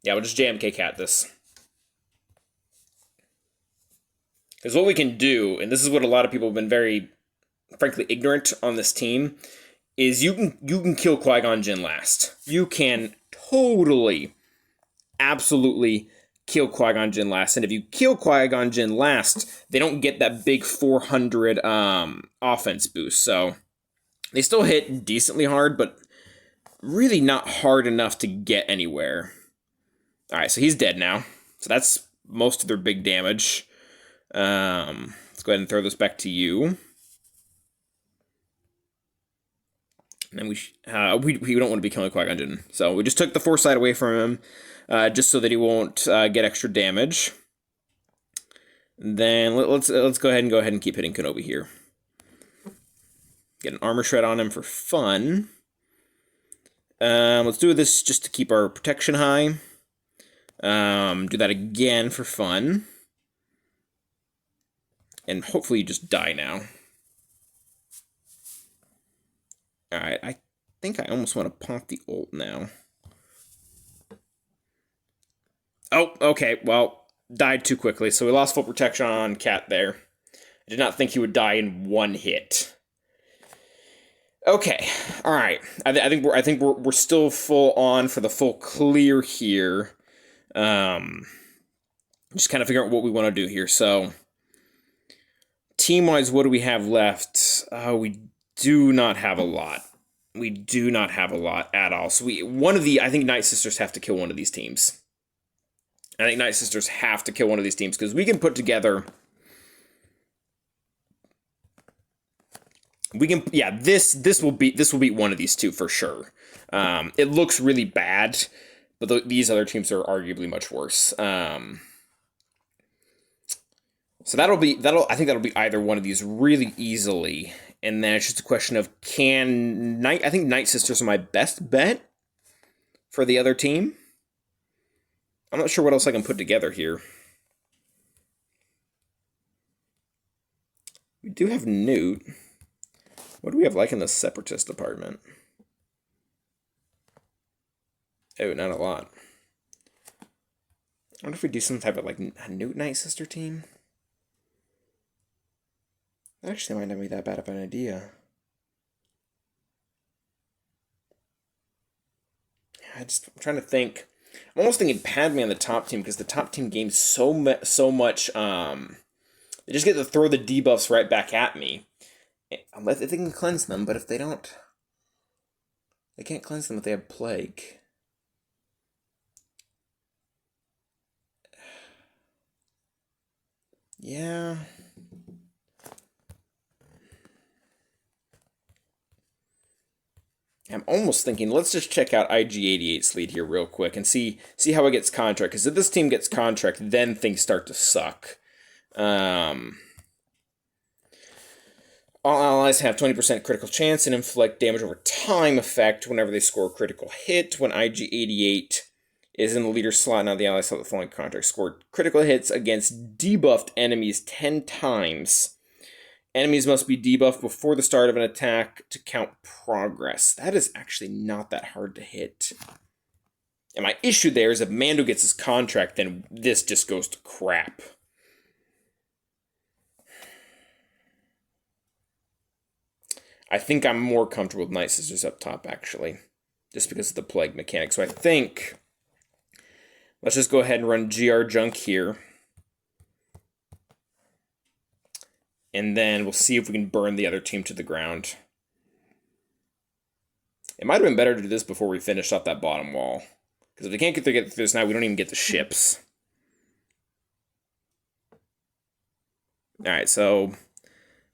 we'll just JMK Cat this. Because what we can do, and this is what a lot of people have been very, frankly, ignorant on this team, is you can kill Qui-Gon Jinn last. You can totally, absolutely kill Qui-Gon Jinn last. And if you kill Qui-Gon Jinn last, they don't get that big 400 offense boost. So they still hit decently hard, but really not hard enough to get anywhere. All right, so he's dead now. So that's most of their big damage. Let's go ahead and throw this back to you. And then we don't want to be killing Qui-Gon Jinn. So we just took the foresight away from him. Just so that he won't get extra damage. Then let's go ahead and keep hitting Kenobi here. Get an armor shred on him for fun. Let's do this just to keep our protection high. Do that again for fun. And hopefully you just die now. Alright, I think I almost want to pop the ult now. Oh, okay, well, died too quickly, so we lost full protection on Cat there. I did not think he would die in one hit. Okay, all right. I think we're still full on for the full clear here. Just kind of figure out what we want to do here. So, team-wise, what do we have left? We do not have a lot. We do not have a lot at all. So I think Night Sisters have to kill one of these teams. I think Night Sisters have to kill one of these teams because we can put together. We can, yeah. This will beat one of these two for sure. It looks really bad, but these other teams are arguably much worse. So I think that'll be either one of these really easily, and then it's just a question of I think Night Sisters are my best bet for the other team. I'm not sure what else I can put together here. We do have Newt. What do we have like in the Separatist department? Oh, not a lot. I wonder if we do some type of like a Newt Night Sister team. That actually might not be that bad of an idea. I'm trying to think. I'm almost thinking Padme on the top team because the top team gains so much. They just get to throw the debuffs right back at me. Unless they can cleanse them, but if they don't, they can't cleanse them if they have plague. Yeah. I'm almost thinking, let's just check out IG88's lead here real quick and see how it gets contract. Because if this team gets contract, then things start to suck. All allies have 20% critical chance and inflict damage over time effect whenever they score a critical hit. When IG88 is in the leader slot, now the allies have the following contract. Scored critical hits against debuffed enemies 10 times. Enemies must be debuffed before the start of an attack to count progress. That is actually not that hard to hit. And my issue there is if Mando gets his contract, then this just goes to crap. I think I'm more comfortable with Night Sisters up top, actually. Just because of the plague mechanic. So I think let's just go ahead and run GR Junk here. And then we'll see if we can burn the other team to the ground. It might have been better to do this before we finish up that bottom wall. Because if we can't get through this now, we don't even get the ships. Alright, so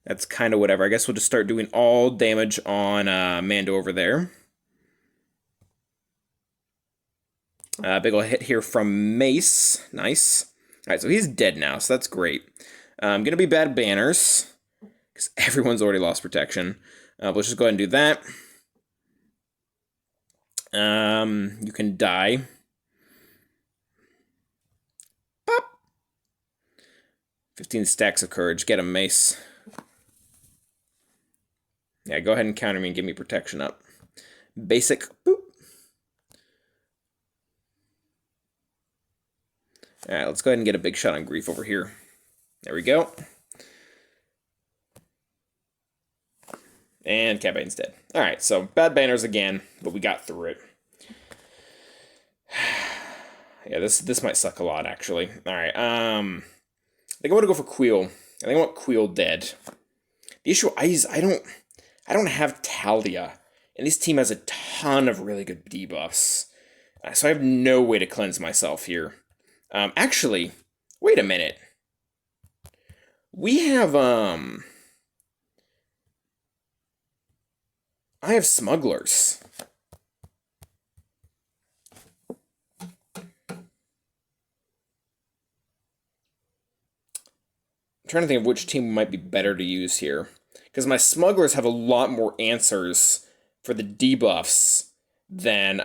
that's kind of whatever. I guess we'll just start doing all damage on Mando over there. Big ol' hit here from Mace. Nice. Alright, so he's dead now, so that's great. Going to be bad banners, because everyone's already lost protection. Let's just go ahead and do that. You can die. Pop! 15 stacks of courage. Get him, Mace. Yeah, go ahead and counter me and give me protection up. Basic. Boop. Alright, let's go ahead and get a big shot on Grief over here. There we go. And Cat Bane's dead. Alright, so bad banners again, but we got through it. Yeah, this might suck a lot, actually. Alright, I think I want to go for Queel. I think I want Queel dead. The issue is I don't have Talia, and this team has a ton of really good debuffs. So I have no way to cleanse myself here. Actually, wait a minute. We have, I have smugglers. I'm trying to think of which team might be better to use here. Because my smugglers have a lot more answers for the debuffs than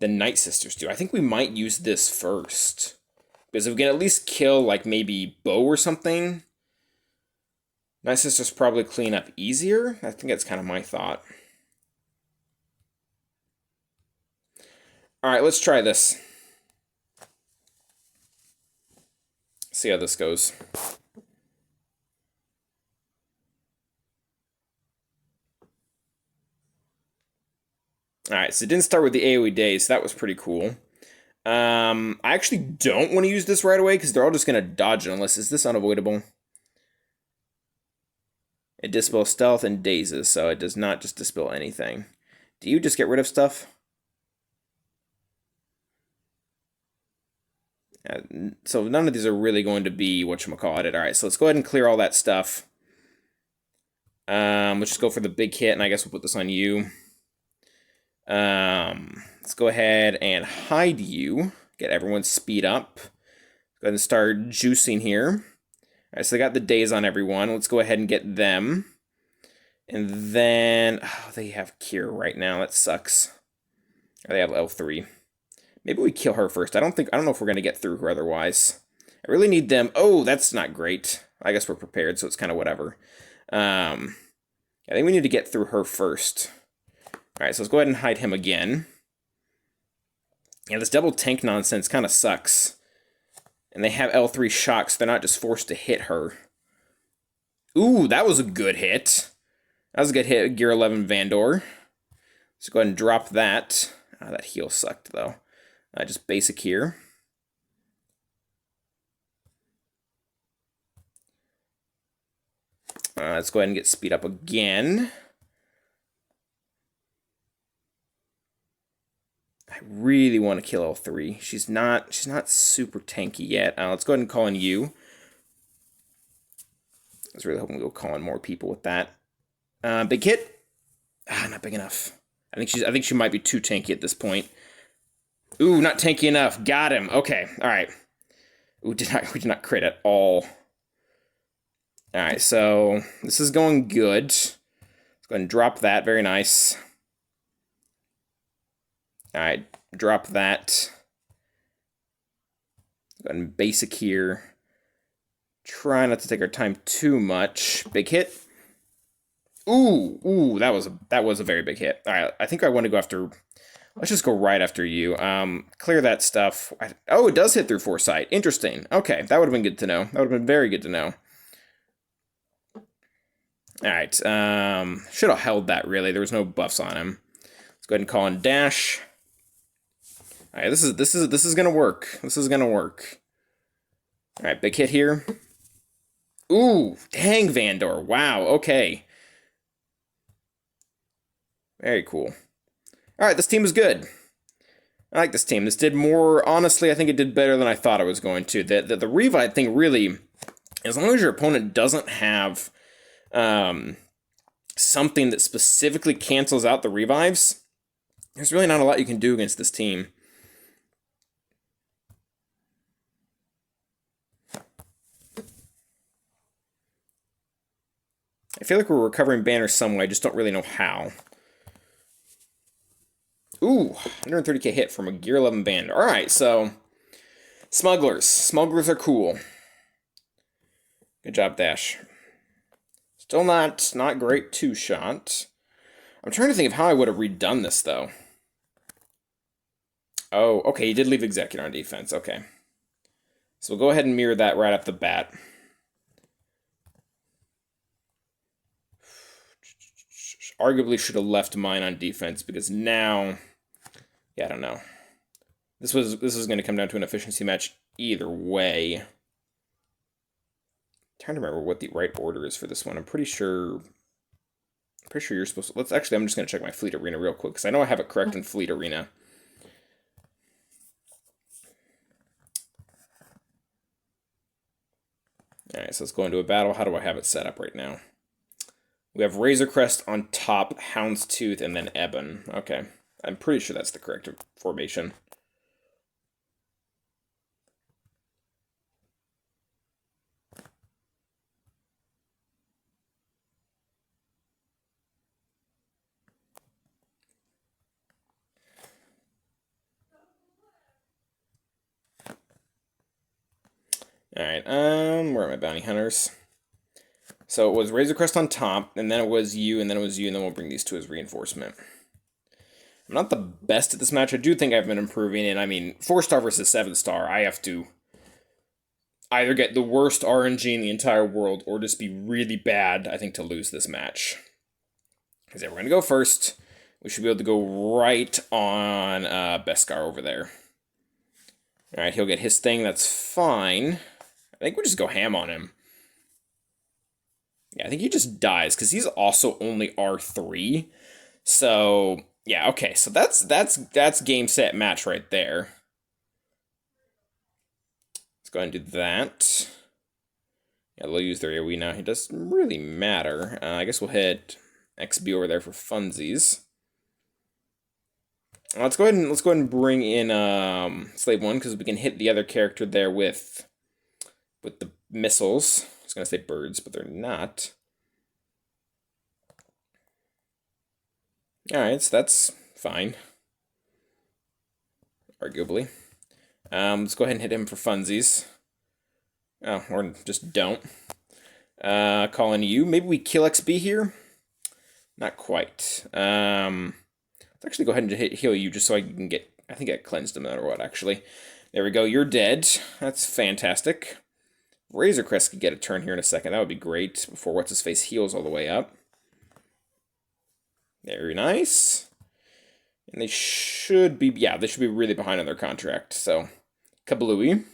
Night Sisters do. I think we might use this first. Because if we can at least kill, like, maybe Bo or something, Night Sisters probably clean up easier. I think that's kind of my thought. Alright, let's try this. See how this goes. Alright, so it didn't start with the AoE days, so that was pretty cool. I actually don't want to use this right away, because they're all just going to dodge it, unless... Is this unavoidable? It dispels stealth and dazes, so it does not just dispel anything. Do you just get rid of stuff? So none of these are really going to be whatchamacallit. Alright, so let's go ahead and clear all that stuff. Let's just go for the big hit, and I guess we'll put this on you. Let's go ahead and hide you. Get everyone's speed up. Go ahead and start juicing here. Alright, so they got the days on everyone. Let's go ahead and get them. And then... Oh, they have Cure right now. That sucks. Or they have L3. Maybe we kill her first. I don't know if we're going to get through her otherwise. I really need them. Oh, that's not great. I guess we're prepared, so it's kind of whatever. I think we need to get through her first. Alright, so let's go ahead and hide him again. Yeah, this double tank nonsense kind of sucks. And they have L3 shocks, so they're not just forced to hit her. Ooh, that was a good hit. That was a good hit, Gear 11 Vandor. Let's go ahead and drop that. Oh, that heal sucked, though. Just basic here. Let's go ahead and get speed up again. I really want to kill L3. She's not super tanky yet. Let's go ahead and call in you. I was really hoping we'll call in more people with that. Big hit. Not big enough. I think she might be too tanky at this point. Ooh, not tanky enough. Got him. Okay. All right. Ooh, we did not crit at all. All right. So this is going good. Let's go ahead and drop that. Very nice. All right. Drop that. Go ahead and basic here. Try not to take our time too much. Big hit. Ooh, that was a very big hit. All right. I think I want to go after... Let's just go right after you. Clear that stuff. Oh, it does hit through Foresight. Interesting. Okay, that would have been good to know. That would have been very good to know. Alright, should have held that, really. There was no buffs on him. Let's go ahead and call in Dash. Alright, this is gonna work. This is gonna work. Alright, big hit here. Ooh, dang, Vandor. Wow, okay. Very cool. Alright, this team is good. I like this team. This did more... Honestly, I think it did better than I thought it was going to. The revive thing really... As long as your opponent doesn't have something that specifically cancels out the revives, there's really not a lot you can do against this team. I feel like we're recovering banners some way. I just don't really know how. Ooh, 130k hit from a Gear 11 band. Alright, so... Smugglers. Smugglers are cool. Good job, Dash. Still not great two-shot. I'm trying to think of how I would have redone this, though. Oh, okay, he did leave Executor on defense. Okay. So we'll go ahead and mirror that right off the bat. Arguably should have left mine on defense, because now... Yeah, I don't know. This is going to come down to an efficiency match either way. I'm trying to remember what the right order is for this one. I'm pretty sure you're supposed to... Let's actually, I'm just going to check my Fleet Arena real quick, because I know I have it correct in Fleet Arena. Alright, so let's go into a battle. How do I have it set up right now? We have Razor Crest on top, Houndstooth, and then Ebon. Okay. I'm pretty sure that's the correct formation. Alright, where are my bounty hunters? So it was Razor Crest on top, and then it was you, and then it was you, and then we'll bring these two as reinforcement. I'm not the best at this match. I do think I've been improving, and I mean, 4-star versus 7-star, I have to either get the worst RNG in the entire world, or just be really bad, I think, to lose this match. Because we're going to go first. We should be able to go right on Beskar over there. Alright, he'll get his thing, that's fine. I think we'll just go ham on him. Yeah, I think he just dies, because he's also only R3. So, yeah, okay, so that's game, set, match right there. Let's go ahead and do that. Yeah, they'll use their AoE now. It doesn't really matter. I guess we'll hit XB over there for funsies. Let's go ahead and bring in Slave 1, because we can hit the other character there with the missiles. I was gonna say birds, but they're not. Alright, so that's fine. Arguably. Let's go ahead and hit him for funsies. Oh, or just don't. Calling you. Maybe we kill XB here? Not quite. Let's actually go ahead and heal you just so I can get... I think I cleansed him no matter what, actually. There we go. You're dead. That's fantastic. Razor Crest could get a turn here in a second. That would be great before What's-His-Face heals all the way up. Very nice. And they should be... Yeah, they should be really behind on their contract. So, kablooey.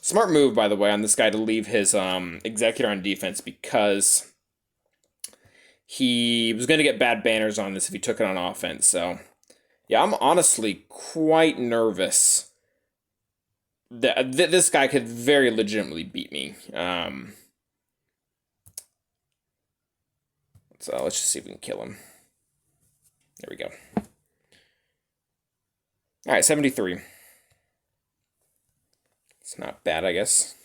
Smart move, by the way, on this guy to leave his Executor on defense because he was going to get bad banners on this if he took it on offense. So, yeah, I'm honestly quite nervous that this guy could very legitimately beat me. So let's just see if we can kill him. There we go. All right, 73. It's not bad, I guess.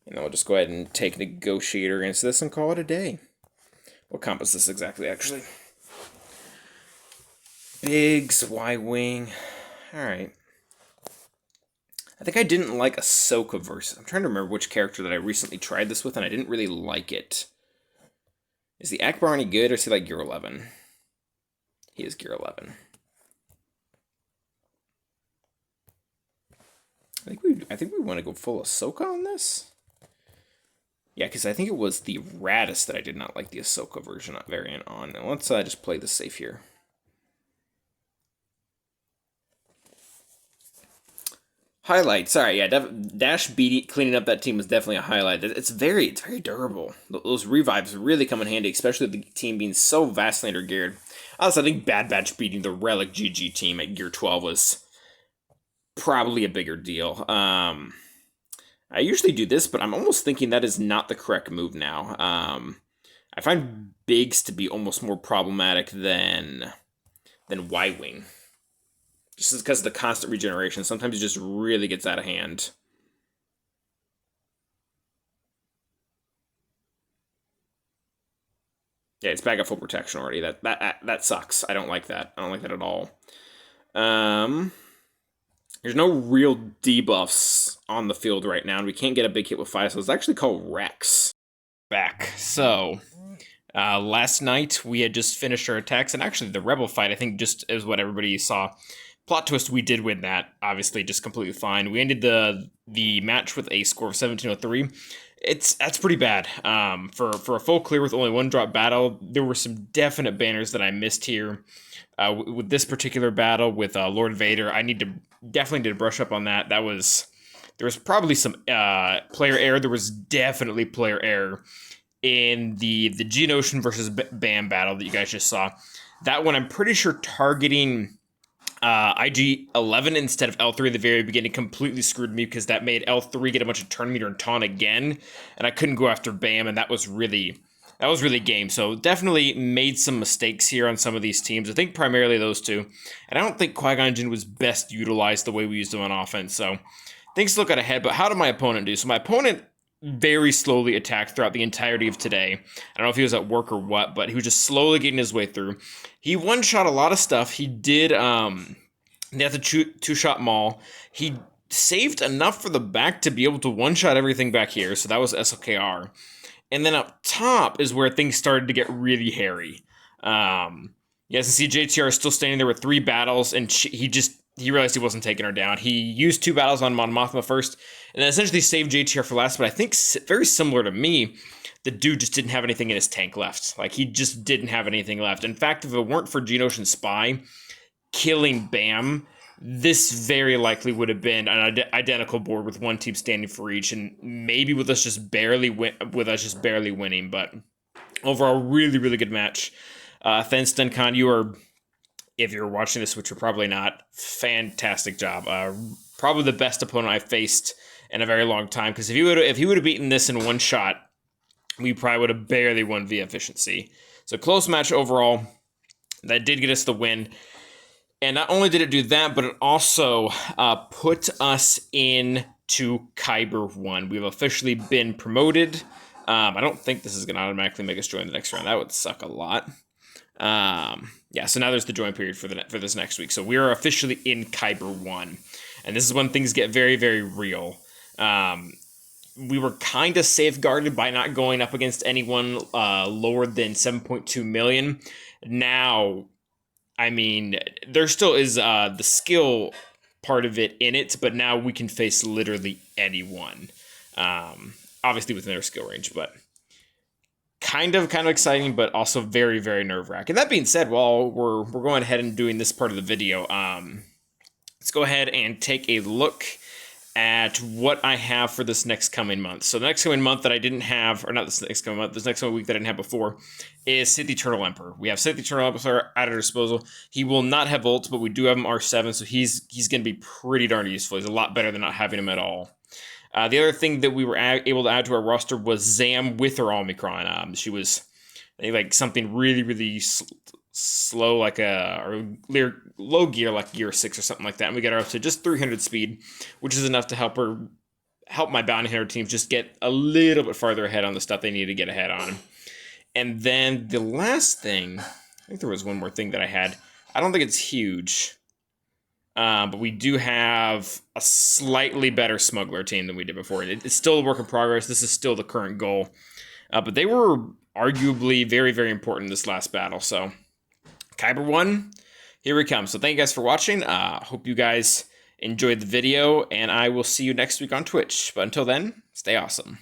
And then we'll just go ahead and take Negotiator against this and call it a day. What comp is this exactly, actually? Biggs, Y-Wing. Alright. I think I didn't like Ahsoka versus... I'm trying to remember which character that I recently tried this with, and I didn't really like it. Is the Akbar any good, or is he like Gear 11? He is Gear 11. I think we want to go full Ahsoka on this. Yeah, because I think it was the Radis that I did not like the Ahsoka variant on. And let's just play this safe here. Highlight. Sorry, yeah, Dash BD cleaning up that team was definitely a highlight. It's very durable. Those revives really come in handy, especially with the team being so vastly undergeared. Also, I think Bad Batch beating the Relic GG team at Gear 12 was probably a bigger deal. I usually do this, but I'm almost thinking that is not the correct move now. I find Biggs to be almost more problematic than Y-Wing. Just because of the constant regeneration. Sometimes it just really gets out of hand. Yeah, it's back at full protection already. That sucks. I don't like that. I don't like that at all. There's no real debuffs on the field right now, and we can't get a big hit with 5, so it's actually called Rex. Back. So, last night we had just finished our attacks, and actually the Rebel fight, I think, just is what everybody saw. Plot twist, we did win that, obviously, just completely fine. We ended the match with a score of 1703. That's pretty bad. For a full clear with only 1 drop battle, there were some definite banners that I missed here. With this particular battle with Lord Vader, I definitely need to brush up on that. There was probably some player error. There was definitely player error in the Geonosian versus Bam battle that you guys just saw. That one, I'm pretty sure targeting IG-11 instead of L3 at the very beginning completely screwed me because that made L3 get a bunch of turn meter and taunt again, and I couldn't go after Bam, and that was really game. So definitely made some mistakes here on some of these teams. I think primarily those two, and I don't think Qui-Gon Jinn was best utilized the way we used him on offense. So things to look at ahead, but how did my opponent do? So my opponent very slowly attacked throughout the entirety of today. I don't know if he was at work or what, but he was just slowly getting his way through. He one-shot a lot of stuff. He did the two-shot maul. He saved enough for the back to be able to one-shot everything back here. So that was SLKR. And then up top is where things started to get really hairy. You guys can see JTR is still standing there with 3 battles, and he realized he wasn't taking her down. He used 2 battles on Mon Mothma first, and then essentially saved JTR for last. But I think very similar to me, the dude just didn't have anything in his tank left. Like, he just didn't have anything left. In fact, if it weren't for Geonosian Spy killing Bam, this very likely would have been an identical board with one team standing for each, and maybe with us just barely winning. But overall, really, really good match. Thanks, Duncan. You are, if you're watching this, which you're probably not, fantastic job. Probably the best opponent I've faced in a very long time. Because if he would have beaten this in one shot, we probably would have barely won via efficiency. So close match overall. That did get us the win. And not only did it do that, but it also put us into Kyber 1. We've officially been promoted. I don't think this is going to automatically make us join the next round. That would suck a lot. Yeah, so now there's the join period for this next week. So we are officially in Kyber 1. And this is when things get very, very real. We were kind of safeguarded by not going up against anyone lower than 7.2 million. Now, I mean, there still is the skill part of it in it, but now we can face literally anyone. Obviously within their skill range, but kind of exciting, but also very, very nerve-wracking. That being said, while we're going ahead and doing this part of the video, let's go ahead and take a look at what I have for this next coming month. So the next coming month that I didn't have, or not this next coming month, this next coming week that I didn't have before, is Sith Eternal Emperor. We have Sith Eternal Emperor at our disposal. He will not have ult, but we do have him R7, so he's going to be pretty darn useful. He's a lot better than not having him at all. The other thing that we were able to add to our roster was Zam with her Omicron. She was like something really, really slow, like low gear, like gear 6 or something like that, and we got her up to just 300 speed, which is enough to help my bounty hunter teams just get a little bit farther ahead on the stuff they need to get ahead on. And then the last thing, I think there was one more thing that I had. I don't think it's huge, but we do have a slightly better smuggler team than we did before. It's still a work in progress. This is still the current goal, but they were arguably very, very important in this last battle. So Kyber 1, here we come. So thank you guys for watching. Hope you guys enjoyed the video, and I will see you next week on Twitch. But until then, stay awesome.